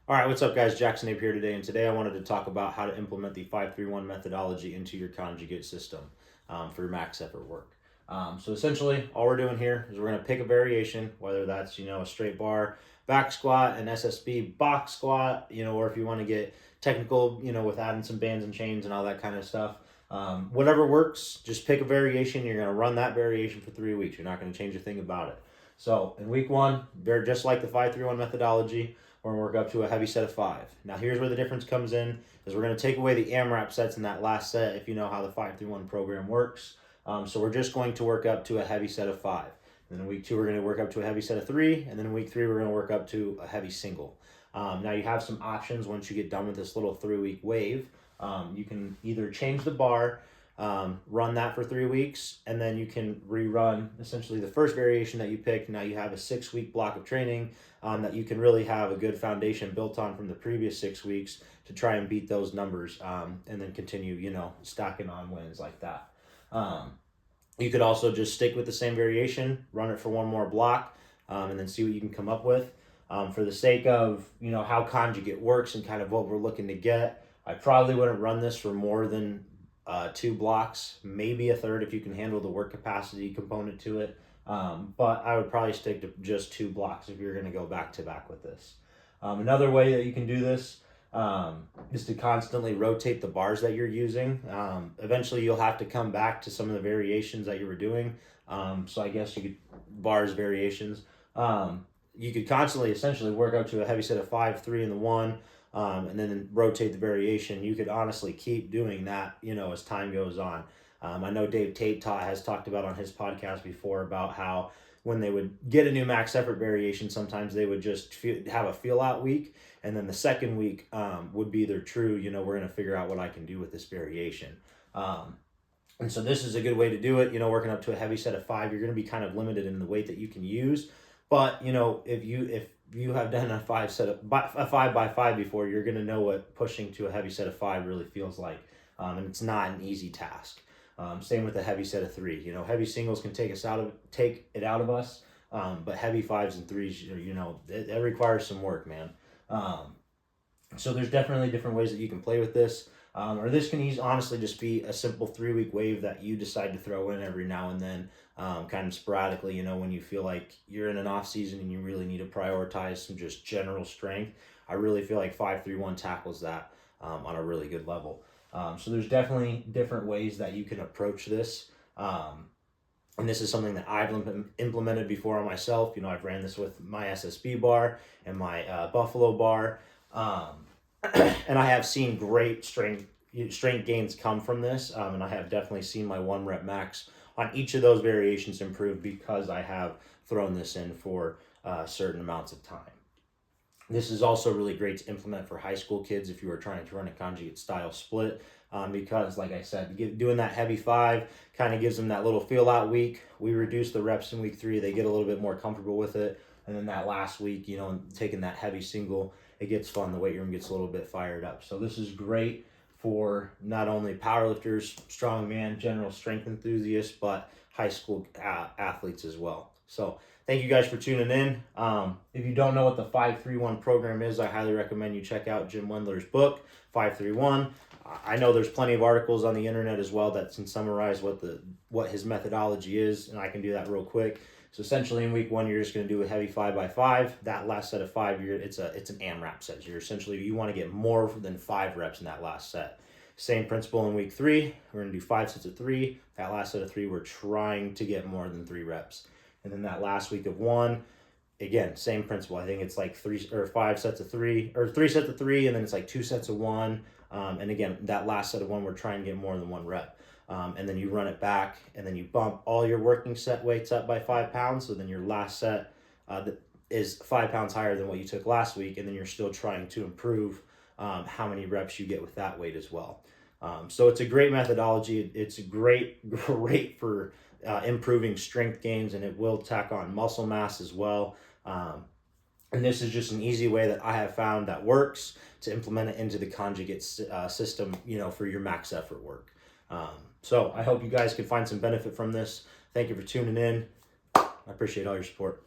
All right, what's up, guys? Jackson Abe here today, and today I wanted to talk about how to implement the 5-3-1 methodology into your conjugate system for your max effort work. So essentially, all we're doing here is we're going to pick a variation, whether that's a straight bar back squat, an SSB box squat, or if you want to get technical, with adding some bands and chains and all that kind of stuff. Whatever works, just pick a variation. You're going to run that variation for 3 weeks. You're not going to change a thing about it. So in week one, they're just like the 5-3-1 methodology. We're going to work up to a heavy set of 5. Now here's where the difference comes in, is we're going to take away the AMRAP sets in that last set if you know how the 5-3-1 program works. So we're just going to work up to a heavy set of 5. And then in week 2, we're going to work up to a heavy set of 3. And then in week 3, we're going to work up to a heavy single. Now you have some options once you get done with this little 3-week wave. You can either change the bar, run that for 3 weeks, and then you can rerun essentially the first variation that you picked. Now you have a 6-week block of training that you can really have a good foundation built on from the previous 6 weeks to try and beat those numbers, and then continue, stacking on wins like that. You could also just stick with the same variation, run it for one more block, and then see what you can come up with. For the sake of, how Conjugate works and kind of what we're looking to get, I probably wouldn't run this for more than 2 blocks, maybe a third if you can handle the work capacity component to it. But I would probably stick to just 2 blocks if you're going to go back to back with this. Another way that you can do this is to constantly rotate the bars that you're using. Eventually you'll have to come back to some of the variations that you were doing. So I guess you could bars variations. You could constantly essentially work up to a heavy set of 5, 3 in the 1, and then rotate the variation. You could honestly keep doing that, as time goes on. I know Dave Tate has talked about on his podcast before about how when they would get a new max effort variation, sometimes they would just have a feel out week, and then the second week would be their true, we're going to figure out what I can do with this variation. And so this is a good way to do it. Working up to a heavy set of 5, you're going to be kind of limited in the weight that you can use. But if you have done a 5x5 before, you're going to know what pushing to a heavy set of 5 really feels like, and it's not an easy task. Same with a heavy set of 3. Heavy singles can take it out of us, but heavy 5s and 3s, it requires some work, man. So there's definitely different ways that you can play with this. Or this can honestly just be a simple 3-week wave that you decide to throw in every now and then, kind of sporadically, when you feel like you're in an off season and you really need to prioritize some just general strength. I really feel like 5-3-1 tackles that on a really good level. So there's definitely different ways that you can approach this. And this is something that I've implemented before on myself. I've ran this with my SSB bar and my Buffalo bar. And I have seen great strength gains come from this, and I have definitely seen my 1 rep max on each of those variations improve because I have thrown this in for certain amounts of time. This is also really great to implement for high school kids if you are trying to run a conjugate style split, because like I said, doing that heavy 5 kind of gives them that little feel out week. We reduce the reps in week 3, they get a little bit more comfortable with it, and then that last week, taking that heavy single, it gets fun. The weight room gets a little bit fired up. So this is great for not only powerlifters, strongman, general strength enthusiasts, but high school athletes as well. So thank you guys for tuning in. If you don't know what the 5-3-1 program is, I highly recommend you check out Jim Wendler's book, 5-3-1. I know there's plenty of articles on the internet as well that can summarize what his methodology is, and I can do that real quick. So essentially in week 1, you're just going to do a heavy 5x5. That last set of 5, it's an AMRAP set. You want to get more than 5 reps in that last set. Same principle in week 3. We're going to do 5 sets of 3. That last set of 3, we're trying to get more than 3 reps. And then that last week of 1, again, same principle. I think it's like 3 or 5 sets of 3, or 3 sets of 3, and then it's like 2 sets of 1. And again, that last set of 1, we're trying to get more than 1 rep. And then you run it back, and then you bump all your working set weights up by 5 pounds. So then your last set is 5 pounds higher than what you took last week, and then you're still trying to improve how many reps you get with that weight as well. So it's a great methodology. It's great for improving strength gains, and it will tack on muscle mass as well. And this is just an easy way that I have found that works to implement it into the conjugate system, for your max effort work. So I hope you guys can find some benefit from this. Thank you for tuning in. I appreciate all your support.